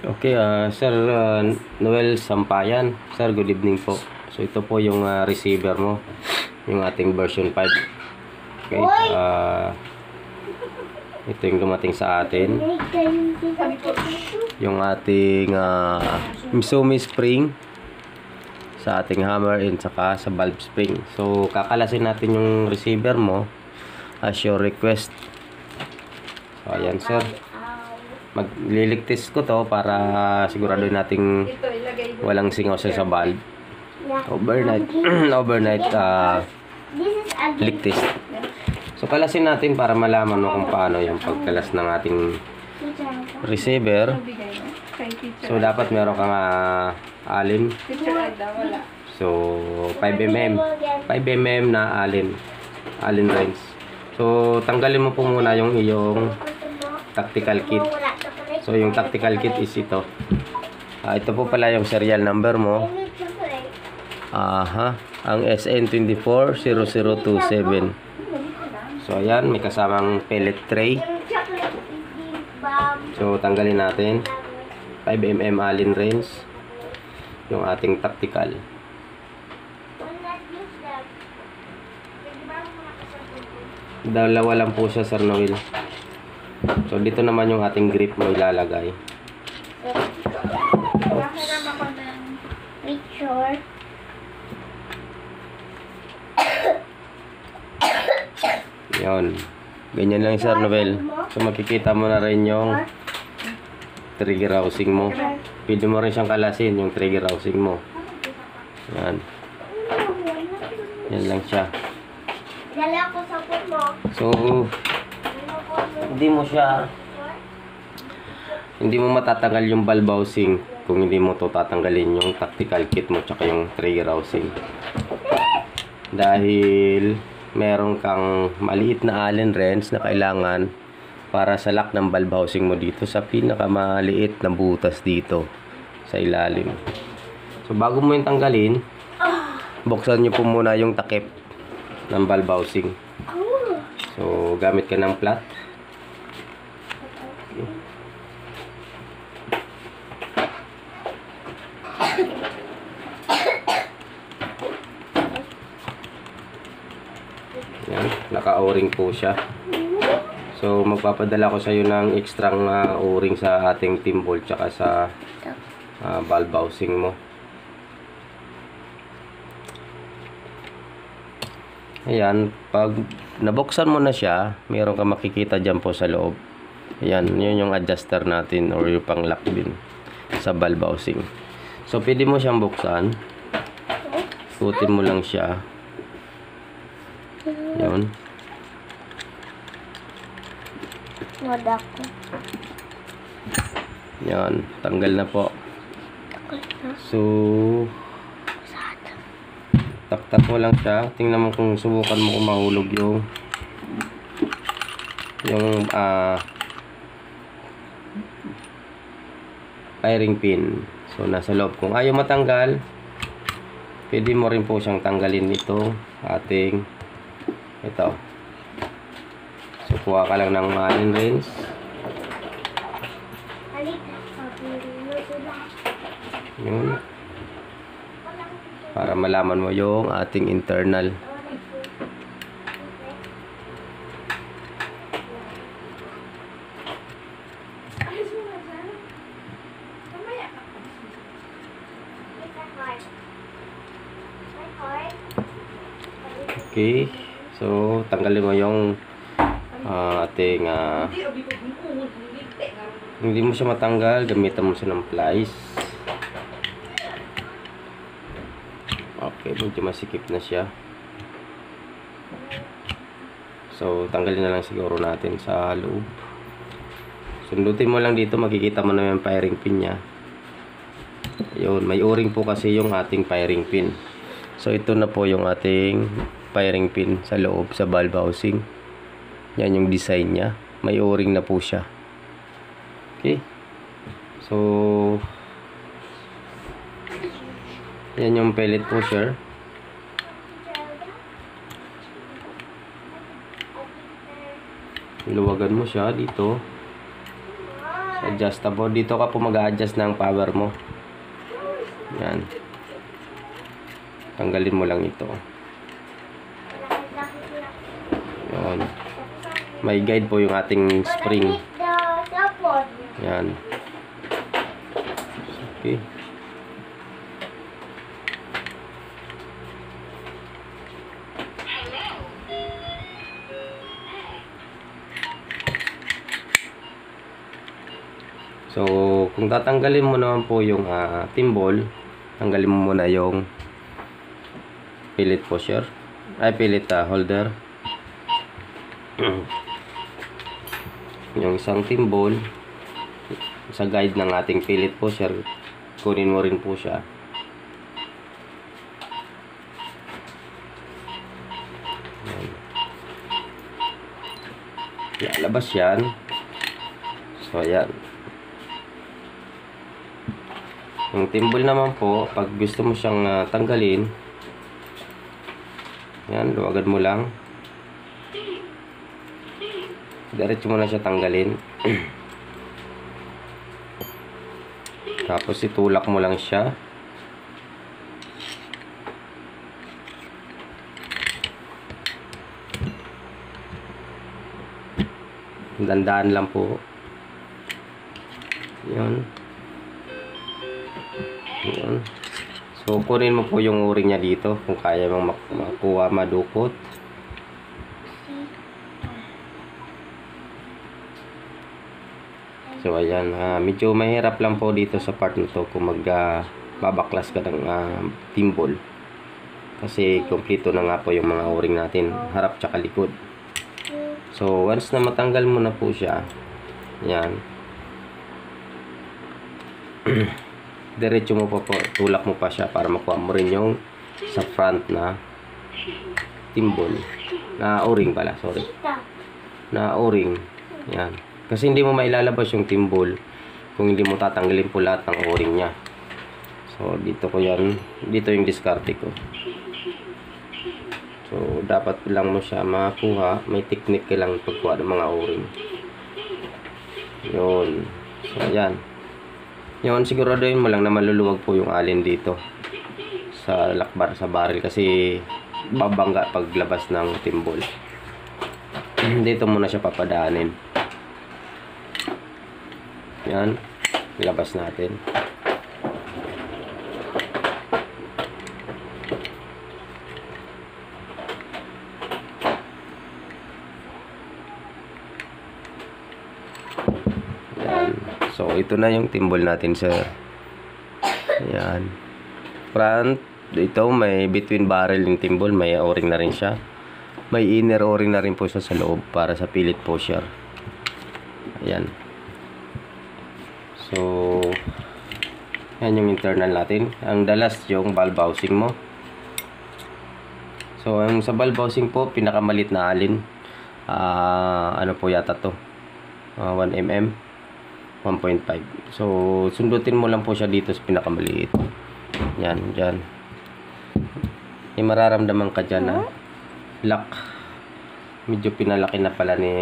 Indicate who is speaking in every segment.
Speaker 1: Okay, Sir Noel Sampayan. Sir, good evening po. So, ito po yung receiver mo. Yung ating version 5. Okay, ito yung dumating sa atin. Yung ating Misumi spring sa ating hammer and saka sa valve spring. So, kakalasin natin yung receiver mo as your request. So, ayan, sir. Magliligtis ko to para sigurado nating walang singaw sa valve. Overnight ligtis. So kalasin natin para malaman mo kung paano yung pagkalas ng ating receiver. So dapat meron kang alin. So 5mm na alin wrench. So tanggalin mo po muna yung iyong tactical kit. So yung tactical kit is ito. Ito po pala yung serial number mo. Ang SN240027. So ayan, may kasamang pellet tray. So tanggalin natin 5mm allen wrench yung ating tactical. Dalawa lang po siya, Sir Noel. So dito naman yung ating grip mo ilalagay.
Speaker 2: Picture.
Speaker 1: Yun. Ganyan lang, Sir Noel. So makikita mo na rin yung trigger housing mo. Pwede mo rin siyang kalasin yung trigger housing mo. Yan. Yan lang siya.
Speaker 2: Dala ko sa mo.
Speaker 1: So hindi mo matatanggal yung valve housing kung hindi mo to tatanggalin yung tactical kit mo tsaka yung trigger housing, dahil meron kang maliit na allen wrench na kailangan para sa lock ng valve housing mo dito sa pinakamaliit na butas dito sa ilalim. So bago mo yung tanggalin, buksan nyo po muna yung takip ng valve housing. So gamit ka ng flat. Yan, naka-o-ring po siya. So magpapadala ko sa iyo ng extra o-ring sa ating team bolt tsaka sa valve housing mo. Ayan, pag nabuksan mo na siya, mayroon ka makikita dyan po sa loob. Ayan, yun yung adjuster natin or yung pang lock din sa valve housing. So pwede mo siyang buksan. Ikutin mo lang siya. Yun. Yan, tanggal na po. So taktak mo lang siya. Tingnan mo kung subukan mo kung mahulog yung firing pin. So nasa loob. Kung ayaw matanggal, pwede mo rin po siyang tanggalin nito ating ito. So kuha ka lang ng allen wrench. Yun. Para malaman mo yung ating internal. Okay. So, tanggalin mo yung ating hindi mo siya matanggal, gamitan mo siya ng pliers. Okay, medyo masikip na siya. So, tanggalin na lang siguro natin sa loob. Sundutin mo lang dito, makikita mo na yung firing pin niya. Yun, may o-ring po kasi yung ating firing pin. So, ito na po yung ating firing pin sa loob sa valve housing. Yan yung design niya. May o-ring na po siya. Okay. So, yan yung pellet pusher. Luwagan mo siya dito. Adjustable. Dito ka po mag-a-adjust ng power mo. Yan. Tanggalin mo lang ito. Yan. May guide po yung ating spring. Yan. Okay. So, kung tatanggalin mo naman po yung timbol, tanggalin mo muna yung pilot pusher, ay pilot holder. Yung isang timbol sa guide ng ating pilot pusher, kunin mo rin po siya. Lalabas yan. So, ayan. Yung timbol naman po, pag gusto mo siyang tanggalin, yan, luwagan mo lang. Diretso mo na siya tanggalin. Tapos itulak mo lang siya. Dandaan lang po. Yan. Yan. So, kunin mo po yung o-ring niya dito kung kaya mong makuha, madukot. So, ayan. Medyo mahirap lang po dito sa part na to kung babaklas ka ng timbol. Kasi, kompleto na nga po yung mga o-ring natin. Harap tsaka likod. So, once na matanggal mo na po siya, yan. Diretso mo pa po, tulak mo pa siya para makuha mo rin yung sa front na timbol. Na o-ring pala, sorry. Na o-ring. Yan. Kasi hindi mo mailalabas yung timbol kung hindi mo tatanggalin po lahat ng o-ring niya. So, dito ko yan. Dito yung diskarte ko. So, dapat lang mo siya makuha. May technique ka lang pagkuha ng mga o-ring. Yun. So, ayan. Yun, siguraduhin mo lang na maluluwag po yung alin dito sa lakbar, sa barrel, kasi babangga paglabas ng timbol. Dito muna siya papadaanin. Yan, ilabas natin. So, ito na yung timbol natin, sir. Ayan. Front, ito may between barrel yung timbol. May o-ring na rin siya. May inner o-ring na rin po siya sa loob para sa pilot pusher. Ayan. So, yan yung internal natin. Ang dalas yung valve housing mo. So, yung sa valve housing po, pinakamalit na alin. Ano po yata to? 1 mm. 1.5. So, sundutin mo lang po siya dito sa pinakamaliit. Yan, dyan. May mararamdaman ka dyan na lock. Medyo pinalaki na pala ni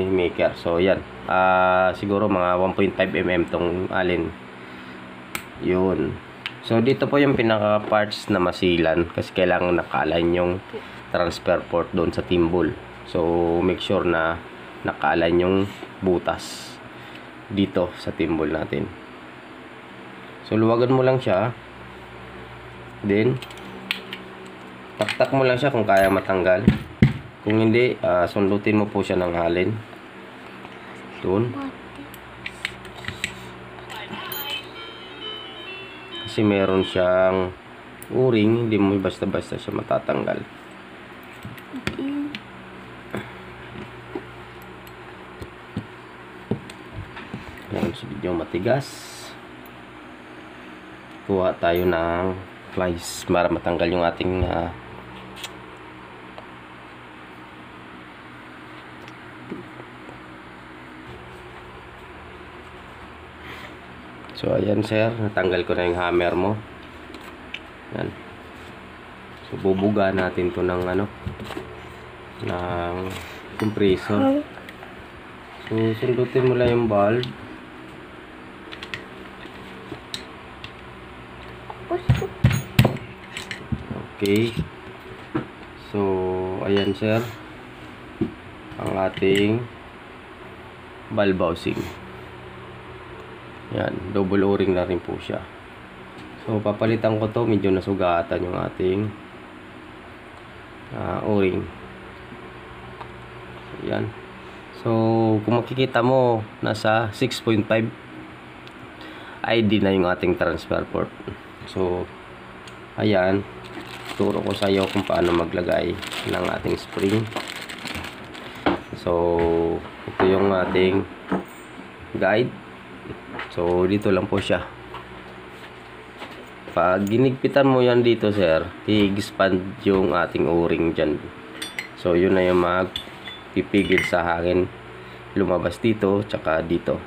Speaker 1: maker. So, yan. Siguro mga 1.5 mm tong alin. Yun. So, dito po yung pinaka parts na masilan kasi kailangan naka-align yung transfer port doon sa timbol. So, make sure na naka-align yung butas dito sa timbol natin. So, luwagan mo lang siya. Then, taktak mo lang siya kung kaya matanggal. Kung hindi, sundutin mo po siya ng alin. Doon. Kasi meron siyang o-ring, hindi mo basta-basta siya matatanggal. Yan, so medyo matigas. Kuha tayo ng plies para matanggal yung ating so ayan, sir, natanggal ko na yung hammer mo. Yan. So bubuga natin to ng ng compressor. So sundutin mo lang yung valve. Okay. So, ayan sir. Ang ating valve housing. Yan, double o-ring na rin po siya. So, papalitan ko to, medyo nasugatan yung ating o-ring. Yan. So, kung makikita mo, nasa 6.5 ID na yung ating transfer port. So, ayan. Turo ko sa iyo kung paano maglagay ng ating spring. So, ito yung ating guide. So, dito lang po siya. Pag ginigpitan mo yan dito, sir, i-expand yung ating o-ring dyan. So, yun na yung magpipigil sa hangin lumabas dito, tsaka dito.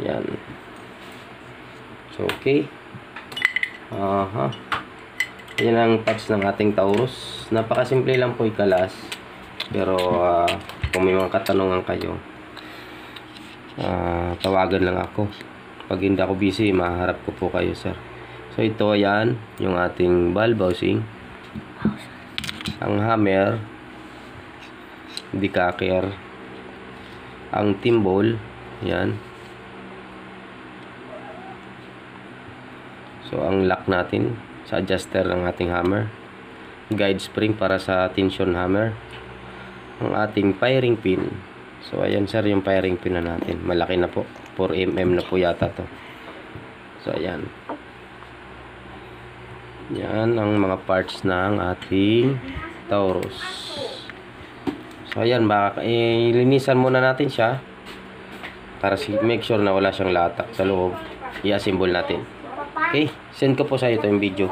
Speaker 1: Yan. So, okay. Yan ang parts ng ating Taurus. Napakasimple lang po ikalas. Pero, kung may mga katanungan kayo, tawagan lang ako. Pag hindi ako busy, maharap ko po kayo, sir. So, ito, yan, yung ating valve housing. Ang hammer, decacker, ang timbol, yan. So, ang lock natin sa adjuster ng ating hammer. Guide spring para sa tension hammer. Ang ating firing pin. So, ayan sir, yung firing pin na natin. Malaki na po. 4mm na po yata to. So, ayan. Yan ang mga parts ng ating Taurus. So, ayan. Ilinisan muna natin siya. Para make sure na wala siyang latak sa loob. I-assemble natin. Okay. Send ko po sa ito yung video.